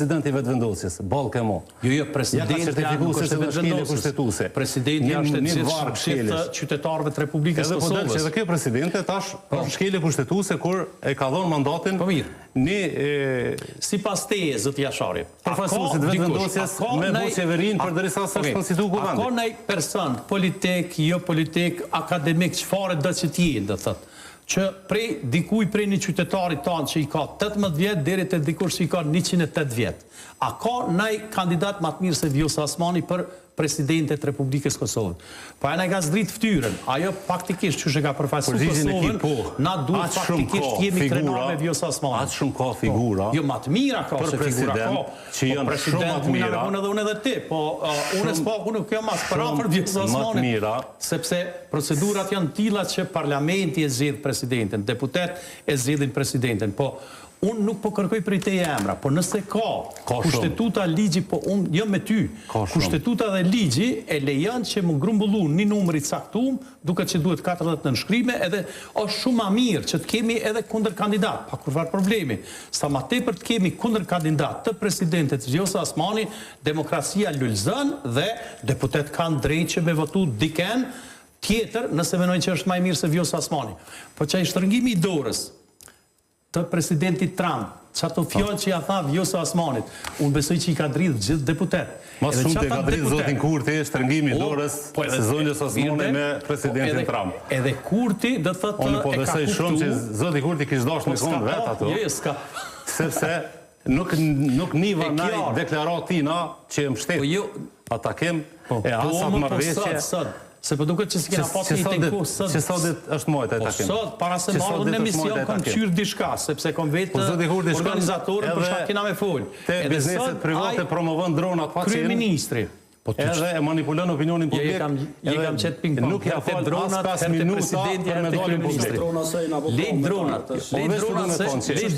Presidenti vetëvendosjes, ballke mo. Jo, presidenti është vetëvendosjes. Presidenti është shqiptë qytetarëve të Republikës së Kosovës. Edhe po del që edhe kjo presidente tash është shkelje kushtetuese kur e ka dhënë mandatin sipas teje, zot Jashari. Përfaqësuesit vetëvendosjes me qeverinë përderisa s'është konstituu kuvendi. Ka ndaj person politik, jo politik, akademik, çfarë do të jetë, do thotë, që dikuj prej një qytetarit tanë që i ka 18 vjetë, deri të dikush që i ka 108 vjetë. A ka ndaj kandidat më të mirë se Vjosa Osmani për presidentet Republikës Kosovës? Pa e na ka zdrit ftyrën, ajo faktikisht që ka përfaqësuar Kosovën, na duhet faktikisht jemi krenar me Vjosa Osmani. Atë shumë ka figura. Jo, më të mira ka se figura ka. Që janë shumë më të mira. Unë edhe unë edhe ti, po unë s'po unë kjo mas për afër Vjosa Osmani. Sepse procedurat janë tilla që parlamenti e zgjedh presidentin, deputet e zgjedhin presidentin, po unë nuk po kërkoj për i teje emra, po nëse ka kushtetuta ligji, po unë jo me ty, kushtetuta dhe ligji e lejon që më grumbullu një numëri caktuar, duke që duhet 40 nënshkrime, edhe është shumë ma mirë që të kemi edhe kundër kandidat, pa kurvar problemi. Sa ma tepër të kemi kundër kandidat të presidentit Vjosa Osmani, demokracia lulëzën dhe deputet kanë drejt që me votu diken tjetër nëse menojnë që është ma mirë se Vjosa Osmani. Po që i shtrëngimi i dorës të presidentit Trump, që ato fjallë që ja tha Vjosa Osmanit, unë besoj që i ka dridhë gjithë deputet. Mas shumë të ka dridhë zotin Kurti, shtrëngimi i dorës se zonjës Osmani me presidentin Trump. Edhe Kurti dhe thëtë e ka kuptu... Unë po besoj shumë që zotin Kurti kishë dashë në konë vetë ato, sepse nuk niva naj deklaratina që e mështetë atakim e asat marveshje. Se për duke që si kena pas një tenku sot... Që sot është mojtë e takim. Po sot, para se marrë në emision, kom qyrë dishka, sepse kom vetë organizatorën për shka kena me folë. Te bizneset private promovën dronat pa qenë. Kryeministri. Edhe e manipulon opinionin publik. Je kam qëtë ping-pong. Nuk ja falë as 5 minuta për me dalin publik. Lejt dronat.